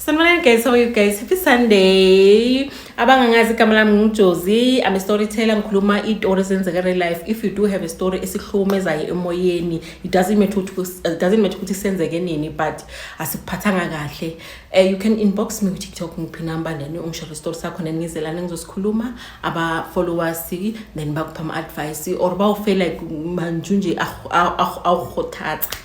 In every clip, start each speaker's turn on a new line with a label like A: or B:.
A: Sanibonani guys, how are you guys? Happy Sunday. Abangangazi igama lami nguJozi. I'm a storyteller, ngikhuluma izitori ezenzeka real life. If you do have a story esihlukumezayo emoyeni, it doesn't matter ukuthi senzeke nini, but asikuphathanga kahle. You can inbox me TikTok ngiphi number then ungishare story sakho nenizelana ngizosikhuluma aba followers then bakupha ama advice or bawufeel like manjunje awukhothatha.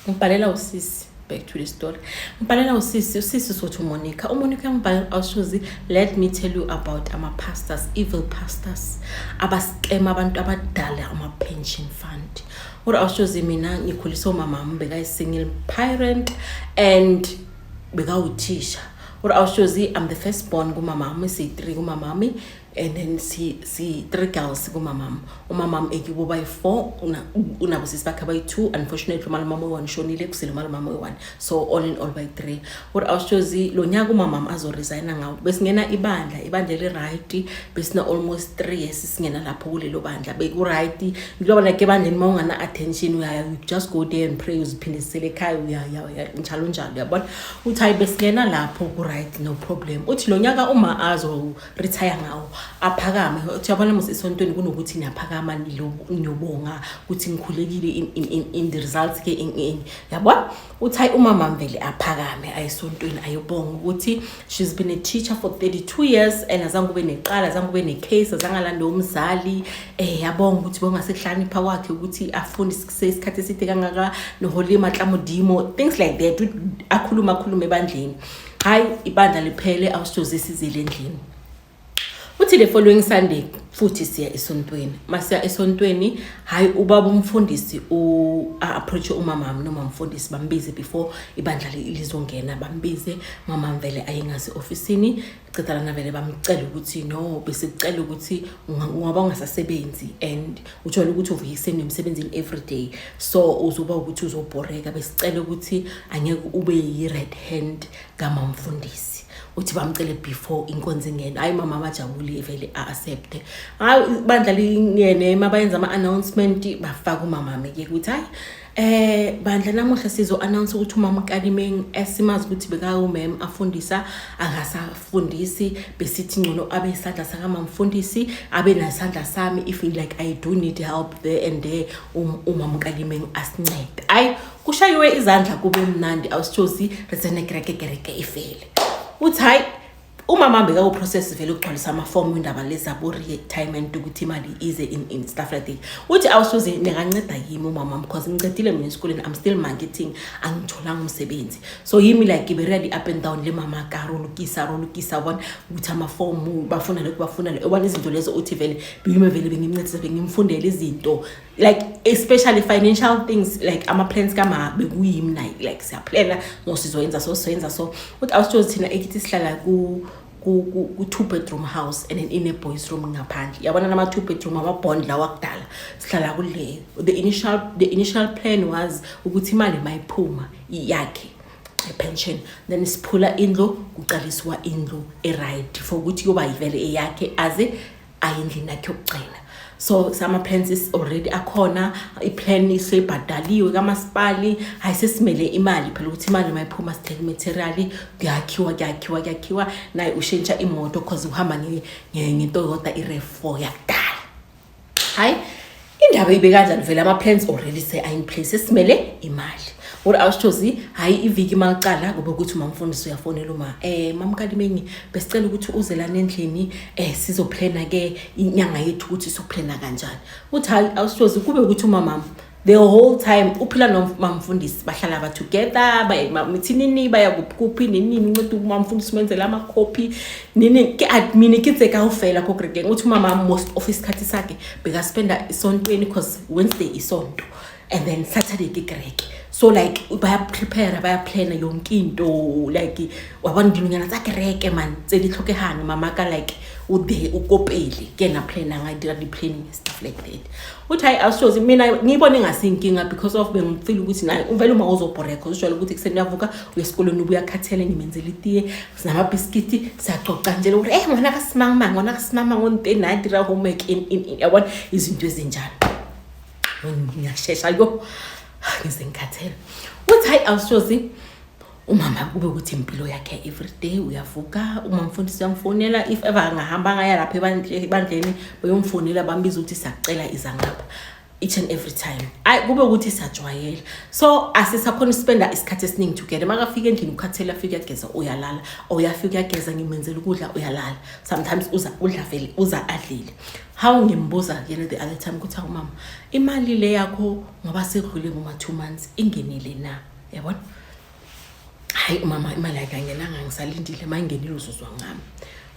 A: Ngibhalela usisi, back to the story. Ngibhalela usisi sothi uMonica ngibhalela awushozi. Let me tell you about ama pastors, evil pastors abascam abantu abadala ama pension fund. Ura awushozi mina ngikhuliswa umama beka single parent and beka uthisha. Ura awushozi I'm the first born kumama si3 kumama and then see 3 girls kumama. Umama ekibo by 4 unabo sisibakha by 2. Unfortunately mama 1 shonile kusile mama 1, so all in all by 3. What awushozi lo nyaka umama azoresigna ngawo besingena ibandla le right besina almost 3 years singena lapho kulelo bandla beku right ngoba like ebandleni mawungana attention you just go there and pray uziphindisele ekhaya njalo yabona uthi hayi besingena lapho ku right no problem. Uthi lo nyaka uma azo retire ngawo aphakame uyabona mos isontweni kunokuthi niyaphakama niyobonga ukuthi ngikhulekile in the results ke yabona uthi hayi umama mvele aphakame ayisontweni ayobonga ukuthi she's been a teacher for 32 years and azange kube neqala azange kube necase azangalanda umzali yabonga ukuthi bongasekuhlanipha kwakhe ukuthi afunde isikhathi eside kangaka noholima tlamudimo things like that akhuluma ebandleni hayi ibandla liphele awushoze sizile endlini. Uthi the following Sunday futhi siya esontweni masiya esontweni hayi ubaba umfundisi approach umama noma umfundisi bambize before ibandla lizongena bambize mama mvele ayingazi officeini cithalana vele bamcela ukuthi no besicela ukuthi ngoba ungasasebenzi and uthola ukuthi uvuyise nemsebenzini every day so uzoba ukuthi uzobhoreka besicela ukuthi angeke ube yi red hand kama mfundisi uthi bamcele before inkonzo ingena hayi mama bajabule vele accept hayi bandla lingene mabayenza ama announcement bafaka umama ke ukuthi hayi bandla namuhla sizo announce ukuthi umama uKalimeng esimazi ukuthi beka umem afundisa akasafundisi besithi ngcono abe isandla sakama mfundisi abe nasandla sami if like I do need help there and there umama uKalimeng asincede hayi kushayiwe izandla kube mnandi awusithosi resene gereke ifele. Uthi hayi umama beka uprocess vele ukugcwalisa ama form indaba lezabo retirement ukuthi imali ize in stuff like that. Uthi awusuze nekanceda yimi umama because ngicedile mina esikoleni I'm still marketing angithola umsebenzi so yimi like ibe ready up and down le mama rolukisa bona ukuthi ama form bafuna one izinto lezo uthi vele bimi vele bengimncedisa bengimfundela izinto like especially financial things like ama plans kama bekuyimi like siyaplana no sizoyenza so uthi awusuze thina ekithi sihlala ku 2-bedroom house and then in a boys room ngaphandle yabona nama 2-bedroom amabond la wakudala sihlala kule the initial plan was ukuthi imali mayiphuma yakhe pension then siphula indlu kuqaliswa indlu right for ukuthi kuba yivele eyakhe aze ayindlini yakhe yokugcina so some plans is already akhona iplan isebhadaliwe kamasipali ayisesimele imali phela ukuthi imali mayiphuma sithenga material kuyakhiwa naye ushintsha imoto because uhamba ngeToyota iRAV4 yakudala hayi indaba ibe kanjani vele ama plans already say in place esimele imali uri awusithozi hayi iviki maqala kube ukuthi umamfundisi uyafonela mama Kalimeng besicela ukuthi uzelana endlini sizoplana ke inyanga yethu ukuthi soplana kanjani. Uthi hayi awusithozi kube ukuthi umama the whole time uphila nomamfundisi bahlala ba together mithinini baya kuphi nini incede umamfundisi menzela ama copy nini ke admin kitseka ufela congregate uthi umama most of isikhathi sakhe beka spenda isontweni because Wednesday isonto and then Saturday ke so like baya plan yonke into like wabona ndilunyana tsakereke man tsedi tlhokehana mama ka like ude ukopeli ke na plan ngayidira di planning stuff like that. Uthi hayi awushozi mina ngibone ngasinkinga because of bengifeel ukuthi naye uvela uma uzobhoreka usho ukuthi kuseni uyavuka uyesikolweni ubuya khathele ngimenzela itiye sinama biscuit siyaxoxa nje ukuthi ngwana kasimama ngontena dira homework in yabona izinto ezinjani ngiyashesha yo ngize ngikhathele uthi hayi awushozi umama kube ukuthi impilo yakhe every day uyavuka uma umfundisi uyamfonela if ever angahamba ngaya lapha ebandleni bayomfonela bambiza ukuthi siyacela iza ngapha each and every time kube ukuthi sajwayela so asisakhona uspenda isikhathi esiningi together makafika endlini ukhathela afika yageza uyalala uyafika yageza ngimenzela ukudla uyalala sometimes udla vele uza adlile how ngimbuza yena the other time ukuthi mama imali le yakho ngoba sekudlule ngoma 2 months ingenile na yabona hayi mama imali ayikangenanga ngisalindile mayingenile uzozwa ngami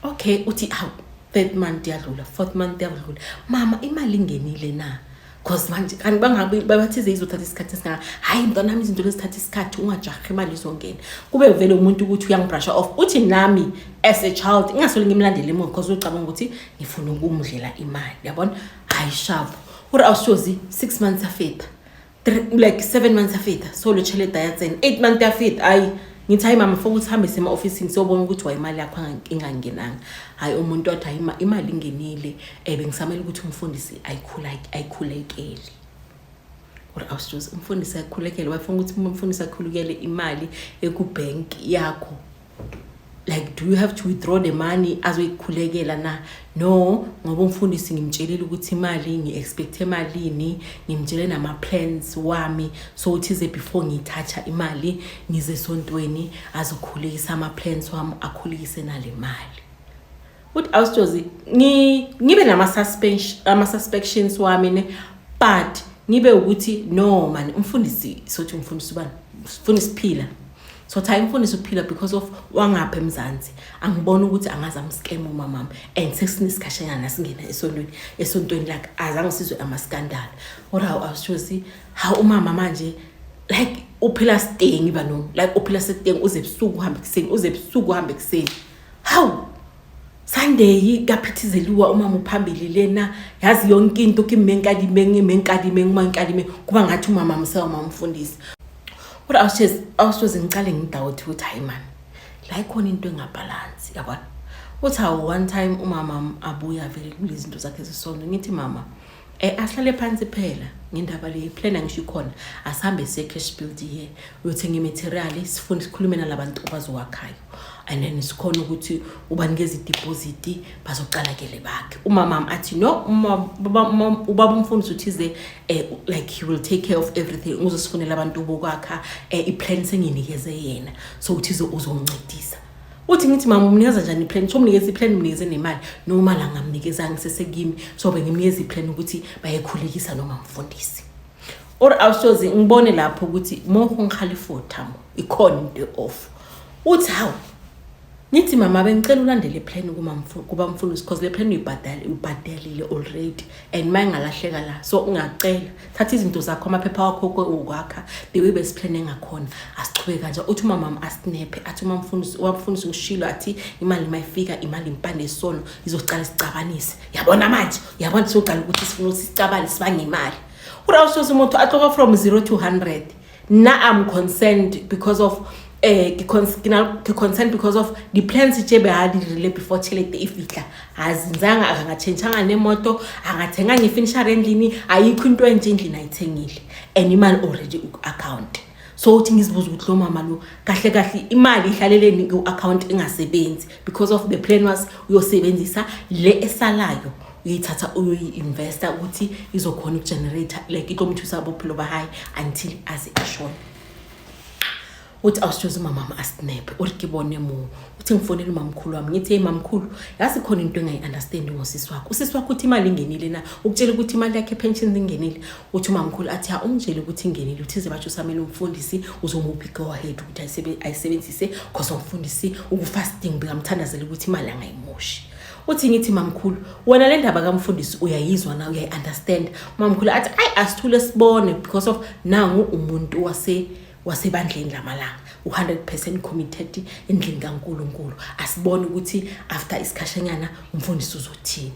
A: okay uthi aw 3rd month yadlula 4th month yadlula mama imali ingenile na cause manje kanti bangabe babathize izothatha isikhathi singaka hayi mntwana nami izinto lezithatha isikhathi ungajahi imali izongena kube vele umuntu ukuthi uyangibrusha off uthi nami as a child ingasole ngimlandele emuva because ucabanga ukuthi ngifuna ukumdlela imali yabona hayi shavu uri awushozi 6 months afeta like 7 months afeta so lo chele dayatseni 8 months afeta hayi ngithi hayi mama for ukuthi hambe sema office siyobona ukuthi wayi imali yakho ingangenanga hayi umuntu wathi hayi imali ingenile bengisamela ukuthi umfundisi ayikhulekele uri awushozi umfundisi ayikhulekele wafuna ukuthi umfundisi akhulekele imali ekubank yakho like do you have to withdraw the money azoyikhulekela na no ngoba umfundisi ngimtshelile ukuthi imali ngiexpect emalini ngimtshele nama plans wami so uthize before ngithatha imali ngize sontweni azokhulekisa ama plans wami akhulekise nale mali uthi awushozi ngibe nama suspicions wami ne but ngibe ukuthi no man umfundisi sothi umfundisi ubani umfundisi phila so time umfundisi uphila because of wangapha emzansi angibona ukuthi angaza amscam umama and sesinisikashana nasingena esontweni like azange sizwe ama scandal ora awushozi how umama manje like uphila staying ibano like uphila staying uze ebusuku uhambe kuseni how Sunday kaphithizeliwa umama uphambili lena yazi yonke into kimenkadime kuba ngathi umama msewa umfundisi What I was ngiqale ngidawuthi ukuthi hayi man la ikhona into engabalance yabona uthi one time umama abuya vele kulezinto zakhe zesondo ngithi mama ahlale phansi phela ngendaba le plan angisho khona asihambe se cash build here uyothenga imaterial sifuna sikhulume nalabantu abazowakhayo and then sikhona ukuthi ubanikeza ideposit bazoqala kele bakhe umama athi no ubaba umfundisi uthize like he will take care of everything uzosifunela abantu bokwakha iplan senginikeze yena so uthize uzoncedisa uthi ngithi mama umnikeza njani iplan so umnikeza iplan umnikeze nemali noma la ngamnikeza ngisesekimi so bengimnikeza iplan ukuthi bayekhulekisa noma mfundisi or awushozi ngibone lapho ukuthi moho ngikhalifotha ikhona into off uthi hawo nithi mama bengicela ulandele plan kuba mfundisi because le plan uyibhadalile already and mayingalahleka la so ungacela thatha izinto zakho amaphepha wakho ukwakha the way besiplan engakhona asichubeka nje uthi mama asinape athi umfundisi ngishilo athi imali mayifika imali impande sono izocala isicabanise yabona manje yabona socala ukuthi sifuna usicabane sibange imali urawushoza umuntu aqoka from 0 to 100 na I'm concerned because of concerned because of the plans ichebe hadile before chelete ifika azinzanga akangachanganga nemoto angathenga ngefinisher endlini ayikho into enje endlini ayithengile and imali already account so uthi ngizibuza ukuthi lo mama lo kahle imali ihlaleleni ku account ingasebenzi because of the plan was uyosebenzisa le esalayo uyithatha uyi-investor ukuthi izokhona ukugenerate like itomthusa bophilo bahayi until aze ashone uthi awushoza mama asinape urikibone mu uthi ngifonela umamkhulu wami ngithi hey mamkhulu yasi khona into engayi-understand ngosisi wakho usisi wakho uthi imali ingenile na ukutshela ukuthi imali yakhe pension ingenile uthi umamkhulu athi ha umtshele ukuthi ingenile uthize batsho samele umfundisi uzomuphi go ahead ukuthi ayisebenzise because umfundisi ukufasting bikamthandazela ukuthi imali angayimoshi uthi ngithi mamkhulu wena le ndaba kamfundisi uyayizwa na uyayi-understand mamkhulu athi asithule sibone because of nangu umuntu wasebandleni lamalanga 100% committed endlini kaNkulunkulu asibone ukuthi after isikhashanyana umfundisi uzothini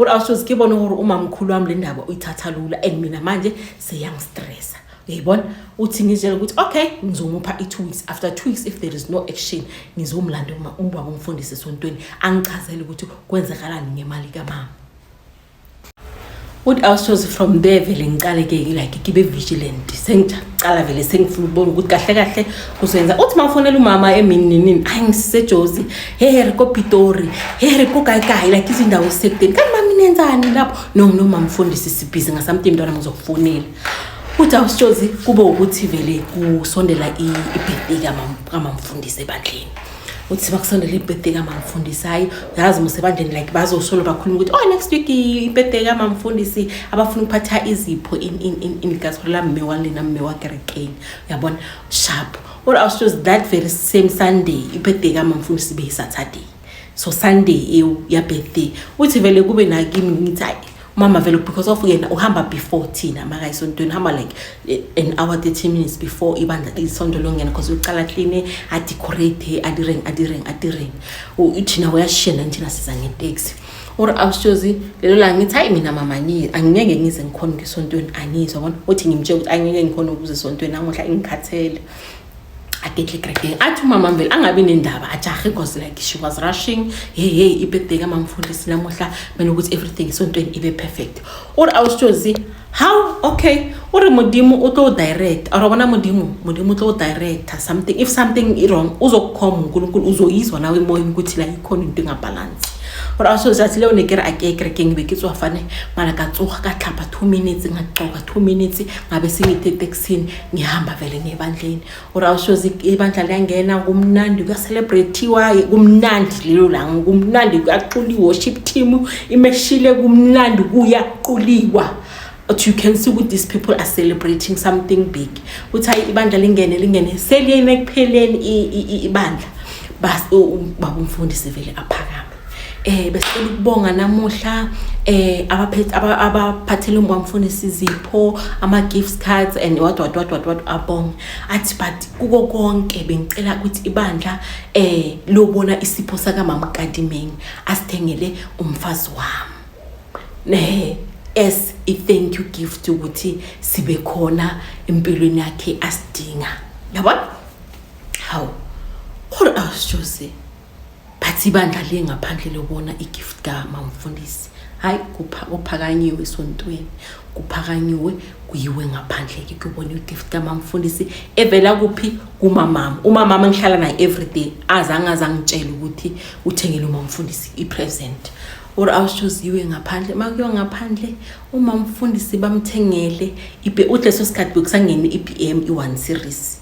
A: awushozi kibona hore umamkhulu wami le ndaba uyithatha lula and mina manje seyangistressa uyayibona uthi ngizele ukuthi okay ngizomupha 2 weeks after 2 weeks if there is no action ngizomlanda ubaba umfundisi esontweni angichazele ukuthi kwenzekalani ngemali kamama uthi awushozi from there vele ngiqaleke like ngibe vigilant sengicala vele sengifuna ukubona ukuthi kahle kusenza uthi mafonela umama emini nini ayingisise Jozi here ko Pitori here ko Kayi like izindawo esekudeni kanti mama nenzani lapho no mama mfundisi sibhizi ngasamtimi ntwana ngizokufonela uthi awushozi kube ukuthi vele kusondela ibirthday kamamfundisi ebandleni uthi bakusondela ibirthday kamamfundisi hayi yazi musebandleni like bazosolo bakhuluma ukuthi next week ibirthday kamamfundisi abafuna ukuphatha izipho in Gasola mme walena mme wa kerekeni uyabona sharp or I was that very same Sunday ibirthday kamamfundisi be Saturday so Sunday ya birthday uthi vele kube nakimi ngithi mama vele because of yena uhamba before thina maka isontweni hamba like an hour 30 minutes before ibandla isonto longena because uqala clean decorate adireng uthina uyashena thina siza ngetaxi or awushozi lelo la ngithi hayi mina mama angeke ngize ngikhona ngesontweni anizwa bona uthi ngimtshela ukuthi angeke ngikhona ukuze esontweni namuhla ingikhathele akehle kreke athi mama vele angabi nendaba ajahe because like she was rushing hey ibirthday kamamfundisi namuhla mina ukuthi everything isontweni ibe perfect or awushozi how okay or mudimu uto direct arabona mudimu uto direct something if something is wrong uzokukhoma uNkulunkulu uzoyizwa nawe emoyeni ukuthi la ikhona into engabalance or also zathi leyo nekera akekreke ngibekitswa fane mara ka tsoga ka tlhapa 2 minutes ngacoka 2 minutes ngabe singithe eksini ngihamba vele ngebandleni or also ibandla liyangena kumnandi kuya celebratewa kumnandi lelo langa kumnandi kuyaxuli worship team imeshile kumnandi kuyaquliwa but you can see with these people are celebrating something big uthi ibandla lingene seliyene kupheleni ibandla bas babumfundisi vele aphakama besicela ukubonga namuhla abaphathele umfundisi izipho ama gifts cards and what abonga athi but kuko konke bengicela ukuthi ibandla lobona isipho saka mama Kadimeng asithengele umfazi wami as a thank you gift ukuthi sibe khona empilweni yakhe asidinga yabona how or awushoze but ibandla lengaphandle lobona igift kamamfundisi hayi kuphakanyiwe esontweni kuphakanyiwe kuyiwe ngaphandle ke kubona igift kamamfundisi evela kuphi umama ngihlala naye everyday azangitshela ukuthi uthengele umamfundisi ipresent or awushoziwe ngaphandle makuyiwa ngaphandle umamfundisi bamthengele uleso sikhathi bekusangene iBM i1 series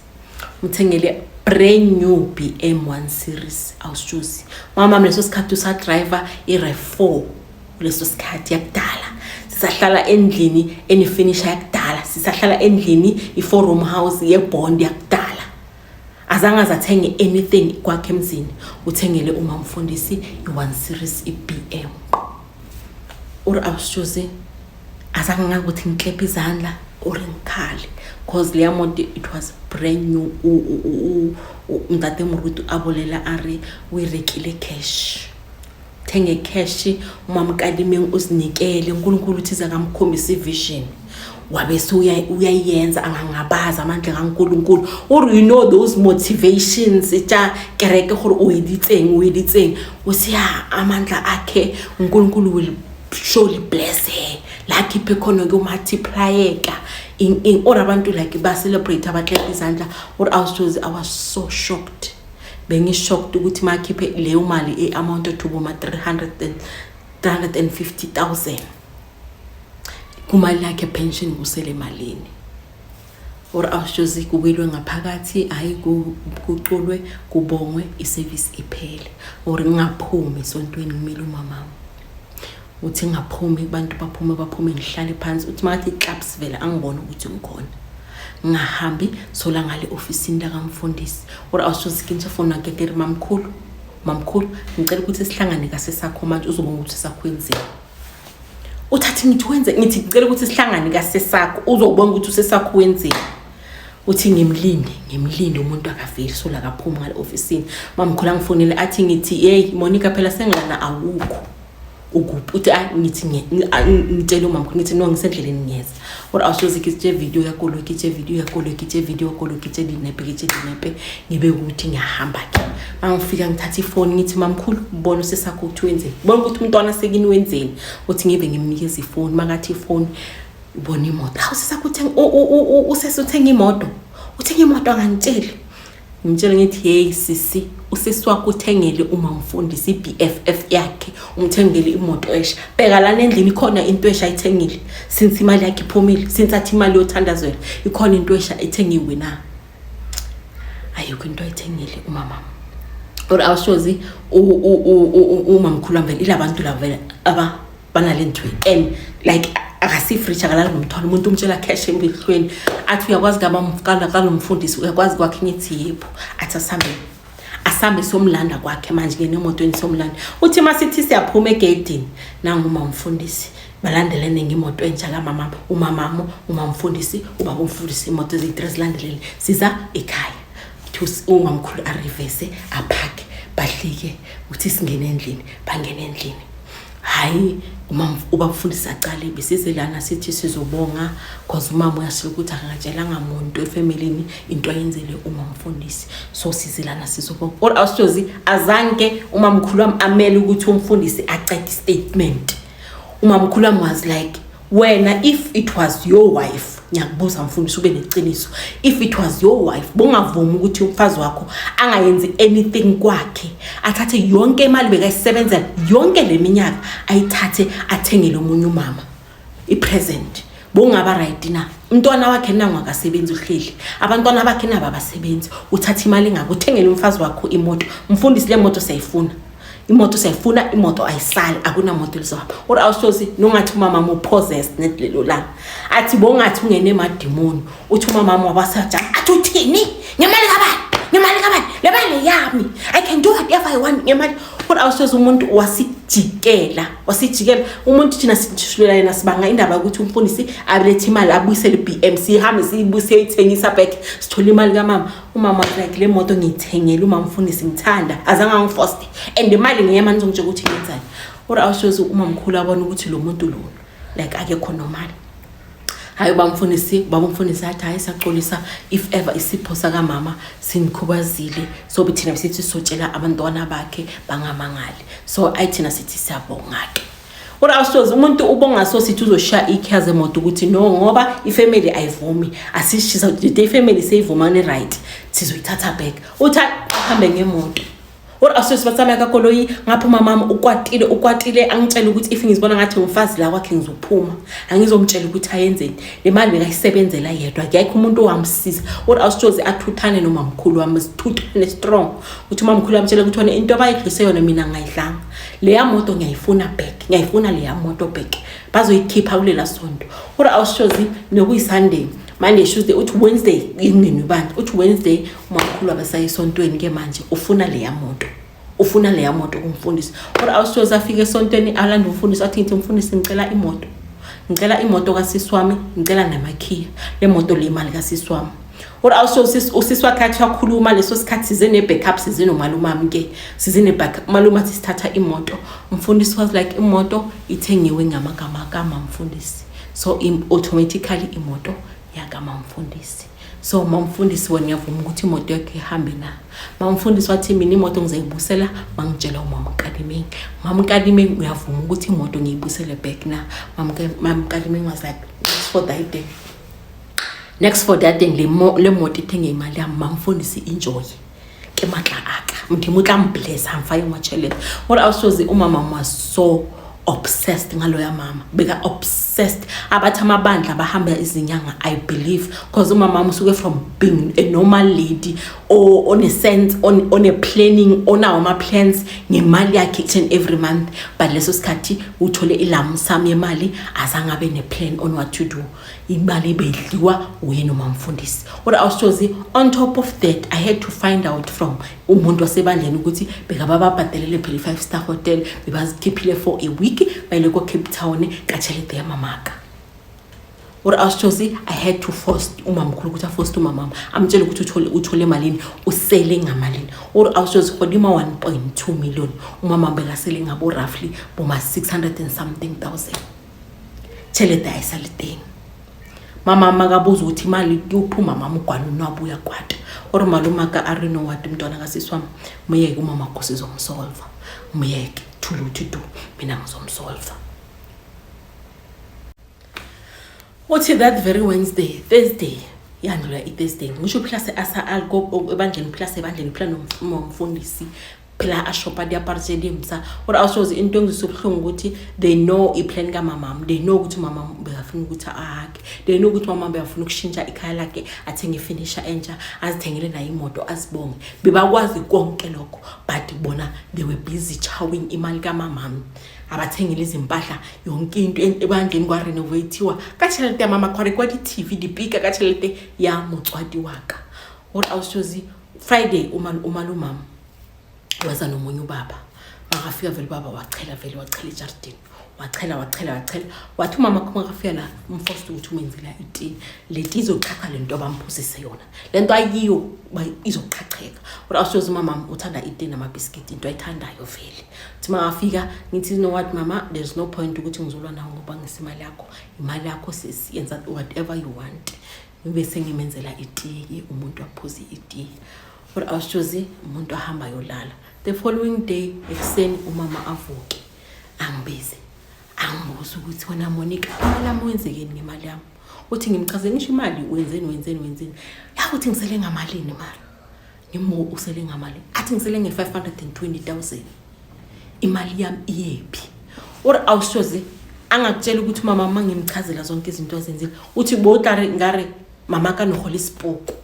A: umthengele brand new BM 1 series awushozi mama leso sikhathi usa driver iRAV4 leso sikhathi yakudala sisahlala endlini enifinisha yakudala sisahlala endlini iforum house yebond yakudala azange azathenge anything kwakhe emzini uthengele umamfundisi i1 series iBM or awushozi azange ngakuthi ngiklepha izandla or ngikhali because leya moto it was brand new umdade Murutu abolela ari uyirekile cash thenge cash umama Kadimeng usinikele uNkulunkulu uthiza kamkhombisa ivision wabe uyayenza angangabaza amandla kaNkulunkulu or you know those motivations eta kereke gore uyiditseng usiya amandla akhe uNkulunkulu will surely bless her like iphekhono ke multiplyeka in or abantu like ba celebrate abaklepha izandla or I was so shocked bengishocked ukuthi makhiphe leyo mali amount to boma 350,000 kumali yakhe pension kusele malini or awushozi kubelwe ngaphakathi hayi kuculwe kubongwe iservice iphele or ngaphumi sontweni ngimile umama uthi ngaphumi abantu baphume ngihlale phansi uthi mathi clubs vela angibona ukuthi ngikhona ngahambi sola ngale officeini la kamfundisi or awushozi kintsha phone akekere mamkhulu ngicela ukuthi sihlangane kasesakho manje uzobona ukuthi sakwenzeni uthathi ngithi ngicela ukuthi sihlangane kasesakho uzobona ukuthi usesakho wenzeni uthi ngimlinde umuntu akaveli sola kaphuma ngale officeini mamkhulu angifonele athi ngithi hey Monica phela sengilana awukho ukuphi uthi ngithi ngitshela umama ngithi no ngisendleleni ngiyeza or awushozi ke video yakho lo ke video yakho lo ke video yakho lo ke dinepe ngibe ukuthi ngiyahamba ke mangifika ngithatha ifoni ngithi mamkhulu ubona usesakho ukuthi wenzeni ubona ukuthi umntwana sekini wenzeni uthi ngibe ngimnikeza ifoni makathi ifoni ubona imoto awusesakho uthenga usesuthenga imoto uthenga imoto akangitsheli ngitshela ngithi hey sisi useswakho uthengele uma mfundisi iBFF yakhe umthengele imoto esha bheka lana endlini khona into esha ayithengile since imali yakhe iphumile since athi imali yothandazela ikhona into esha ethengiwe na ayikho into ayithengile umama or awushozi umamkhulu ambele ilabantu lavela aba banalento and like akasifresh akalala nomthwalo umuntu umtshela cash embihlweni athi uyakwazi ngabamfukala kalomfundisi uyakwazi kwakhe ngithi yipho athi asambe somlanda kwakhe manje ngene emotweni somlanda uthi masithi siyaphuma egedini nanguma umfundisi balandelene ngimoto entsha kamama umamfundisi ubaba umfundisi imoto ezi3 zilandelene siza ekhaya uthi umamkhulu arivese aphake bahlike uthi singene endlini bangene endlini hayi ubafundisi aqale besize lana sithi sizobonga because umama uyasho ukuthi akangatshelanga umuntu efamilini into ayenzele umamfundisi so sizilana sizobonga or awushozi azange umamkhulu wami amele ukuthi umfundisi aqede statement umamkhulu wami was like wena if it was your wife ngiyakubuza mfundisi ube neqiniso if it was your wife bongavuma ukuthi umfazi wakho angayenzi anything kwakhe athathe yonke imali bekayisebenza yonke leminyaka ayithathe athengele umunye umama ipresent bongaba right na umntwana wakhe nangu akasebenzi uhleli abantwana bakhe naba abasebenzi uthatha imali ngakho uthengele umfazi wakho imoto umfundisi le moto sayifuna imoto sayifuna imoto ayisali akuna moto lizohamba or awushozi nongathi umama mo possessed netlelo la athi bongathi ungene emadimoni uthi umama wabasaja athi uthini ngemali kabani lebali yami I can do whatever I want ngemali or awushozi umuntu wasijikela umuntu thina sithishulela yena sibanga indaba ukuthi umfundisi abelethe imali abuyisele BMC ihambe siyibuse ithengisa back sithola imali kamama umama like le moto ngiyithengele uma mfundisi ngithanda azange angiforce and imali ngiyema nizongitsho ukuthi ngenzani or awushozi umamkhulu abona ukuthi lo muntu lo like akekho normal hayi babamfundisi athi hayi saxolisa if ever isipho saka mama sinikhubazile so bithina sithi sotshela abantwana bakhe bangamangali so ayithina sithi siyabonga ke ora awushozi umuntu ubonga so sithi uzosha ikhaze emoto ukuthi no ngoba ifamily ayivumi asishisa the family seyivuma ne right sizoyithatha back uthi ahambe ngemoto or asosibathama kakoloyi ngapha mama ukwatile angitshela ukuthi if ngizibona ngathi umfazi la kwakhe ngizophuma angizomtshela ukuthi ayenzeni le mali bekayisebenzela yedwa akekho umuntu owamsiza or awushozi athuthane nomamkhulu wami sithuthane strong uthi umamkhulu amtshela ukuthi wona into abayidlise yona mina ngayidlanga leya moto ngiyayifuna leya moto back bazoyikhipha kulela sonto or awushozi nokuyisunday Monday Tuesday uthi Wednesday ingene ubani uthi Wednesday umamkhulu abasayisontweni ke manje ufuna leya moto kumfundisi or awushoza afike esontweni alanda umfundisi athi ngithi umfundisi ngicela imoto kasisi wami ngicela namakhiya le moto le imali kasisi wami or awushoza usisi wakhe athi wakhuluma leso sikhathi sizene backup sizene umalumami ke sizene backup maluma sithatha imoto umfundisi was like imoto ithengiwe ngamagama kamamfundisi so automatically imoto yakama mfundisi so mamfundisi wona yavuma ukuthi imoto yakhe ihambe na mamfundisi wathi mina imoto ngizayibusela mangitshela umama Kadimeng uyavuma ukuthi imoto ngiyibusele back na mama Kadimeng was like next for that thing le moto ithenge imali yami mamfundisi enjoy ke matla aka mdimutla mbless amfaye ngwachele or awushozi umama was so obsessed ngaloya mama beka obsessed abathi amabandla bahamba izinyanga I believe because umama usuke from being a normal lady or on a sense on a planning on our plans ngemali yakhe each and every month but leso sikhathi uthole ilamsam yemali azangabe ne plan on what to do imali bedliwa uyena umamfundisi or awushozi on top of that I had to find out from umuntu wasebandleni ukuthi beka bababhadelele phela 5-star hotel bebazikhiphile for a week bayile ko Cape Town katshelede yamamaka or awushozi I had to force umamkhulu ukuthi force umamama amtshela ukuthi uthole malini usele ngamalini or awushozi kodima 1.2 million umama bekasele ngabo roughly boma 600 and something thousand cheleta ayisaliteng mama makabuza ukuthi imali kuphuma mama ugwalo nabuya kwata or maluma ka arino wathi umntwana kasiswami muyeke umama akho sizomsolve muyeke thuluthi do mina ngizomsolve. Uthi that very Thursday yandlula Thursday ngisho phela asa algo ebandleni phela sebandleni phela nomfundisi phela ashopa diapartsheli msa or awushozi into engisobhlungu ukuthi they know iplan kaMama, they know ukuthi mama bekafuna ukuthi ahake, they know ukuthi mama bekafuna ukushintsha ikhaya lakhe athenge finisher entsha azithengele nayo imoto azibonge bebakwazi konke lokho but bona they were busy chawing imali kaMama abathengile izimpahla yonke into ebandleni kwa renovatiwa katshelete mama khore kwa TV dipika katshelete ya motswadi waka or awushozi Friday umalumama waza nomunye ubaba makafika vele baba wachela ejardini wachela wathi umama kuma kafika la umfostu ukuthi umenzela iti leti izoqhaqha lento abamphusise yona lento ayiyo izoqhaqheka kodwa awushozi mama uthanda iti namabhiskiti into ayithandayo vele uthi makafika ngithi no what mama there's no point ukuthi ngizolwa nawe ngoba ngisimali yakho sisi yenza whatever you want bese ngimenzela iti umuntu aphuze iti kodwa awushozi umuntu ahamba yolala. The following day ekseni umama avuke angibize angibuza ukuthi wena Monica imali yami wenzekeni ngemali yami uthi ngimchaze ngisho imali wenzeni yakuthi ngisele ngamalini mara ngimo usele ngamali athi ngisele nge520,000 imali yami iyephi or awushoze angakutshela ukuthi mama mangimchazela zonke izinto azenzile uthi botlare ngare mama ka no Holy Spoke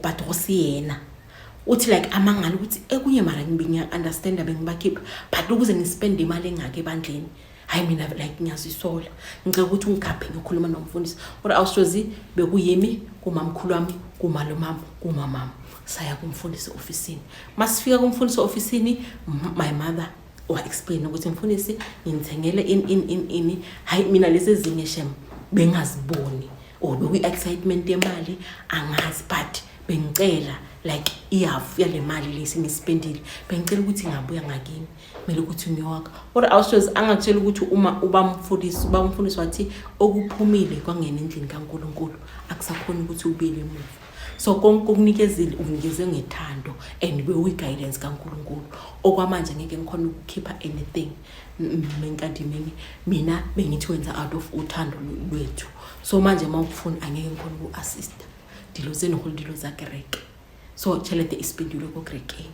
A: but osiyena uthi like amangala ukuthi ekunye mara ngibinya understand abengibakhipha but ukuze ngispend imali engake ebandleni hayi mina like ngiyazisola ngicela ukuthi ungikhaphe ngikhuluma nomfundisi or awushozi bekuyimi kumamkhulu wami kumama saya kumfundisi officeini masifika kumfundisi officeini my mother wa explain ukuthi mfundisi ngithengele in hayi mina lezi ezinye shem bengaziboni or beku excitement yemali angazi but bengicela like ihalf yale mali lesingispendile bengicela ukuthi ngabuya ngakini mele ukuthi ngiyowaka or awushozi angakutshela ukuthi uma ubamfundisi wathi okuphumile kwangena endlini kaNkuluNkulu akusakhona ukuthi ubele emuva so konke okunikezile unikeze ngethando and bewi guidance kaNkuluNkulu okwamanje ngeke ngikhona ukukhipha anything menkadimeni mina bengithi wenza out of uthando lwethu so manje mawufuna angeke ngikhona ukuassist diloze nohulidilo zakereke so chelete ispendule ko Greekeni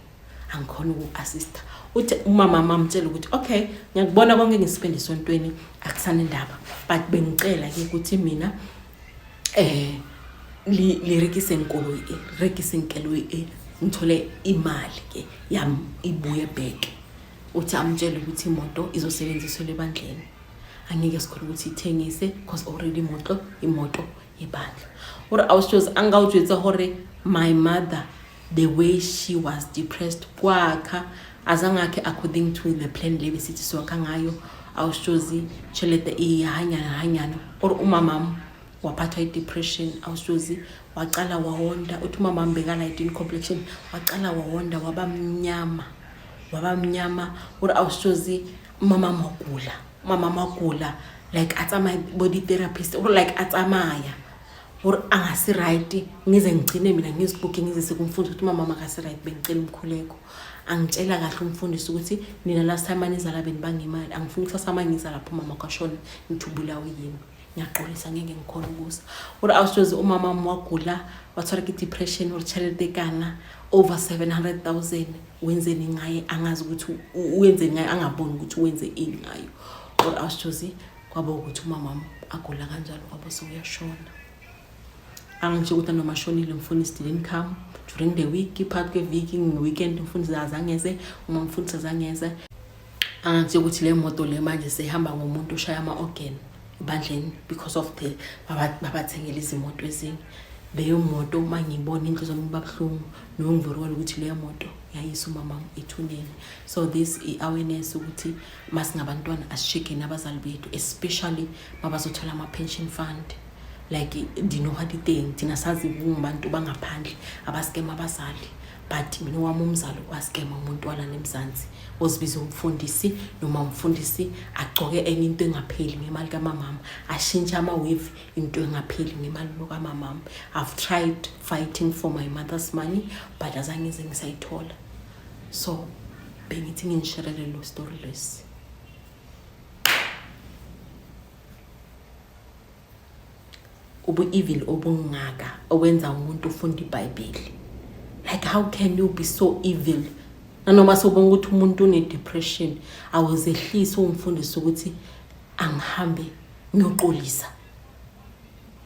A: angikhona ukuassist uthi umama mamtshela ukuthi okay ngiyakubona konke ngisipende sontweni akusana indaba but bengicela ke ukuthi mina lirekise inkolo ngithole imali ke yami ibuye back uthi amtshela ukuthi imoto izosebenziswa lebandleni angeke sikhona ukuthi ithengise because already imoto ibandla or awushozi angawujwetsa hore my mother the way she was depressed kwakha azangakhe according to the plan lebi sithi soka ngayo awushozi chelete ihanyana or umama waphathwa depression awushozi waqala wawonda uthi umama mbekala i complexion waqala wawonda waba mnyama or awushozi mama magula like atsama body therapist or like atsamaya or angasi right ngize ngicine mina ngizibooking ngizise kumfundisi ukuthi mama makasi right bengicela umkhuleko angitshela kahle umfundisi ukuthi nina last time anizala benibangimali angifuni kusasama ngiza lapho mama kwashona ngithubulawe yini ngiyaqolisa ngeke ngikhona ukusa or awushozi umama wagula wathola depression or chaledekana over 700,000 wenzeni ngaye angazi ukuthi wenzeni ngaye angaboni ukuthi wenze ini ngayo or awushozi kwaba ukuthi umama agula kanjalo kwaba sokuyashona angisho ukuthi noma shonile umfundisi didn't come during the week part of the weekend umfundisi azangeze umfundisi azangeze angisho ukuthi le moto le manje sehamba ngomuntu oshaya ama-organ ebandleni because of the babathengele izimoto ezinye leyo moto uma ngibona inhliziyo yami babhlungu nongivurwela ukuthi leyo moto yayisa umama ethuneni. So this awareness ukuthi masingabantwana asishike nabazali bethu, especially mabazothola ama-pension fund. Like dinohaditheng thina sazi kungabantu bangaphandle abaskema abazali, but mina wami umzali waskema umuntu wala nemzansi ozibiza umfundisi, noma umfundisi agcoke enye into engapheli ngemali kamamama, ashintsha ama-wave into engapheli ngemali kamamama. I've tried fighting for my mother's money but azange ngize ngisayithola. So bengithi nginishirele lo story lesi. Ubu-evil obungaka owenza umuntu ufunda iBhayibheli. Like how can you be so evil? Nanoma sobonga ukuthi umuntu une-depression, awuzehlisa umfundisi ukuthi angihambe ngiyoxolisa.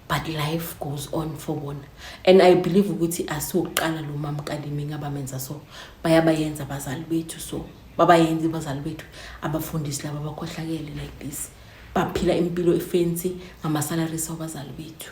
A: But life goes on for bona. And I believe ukuthi asiuqala lo mama Kalimi ngabamenza so bayabayenza abazali bethu, so babayenza abazali bethu abafundisi laba bakhohlakele like this. Baphila impilo efensi ngama salaries abazali bethu.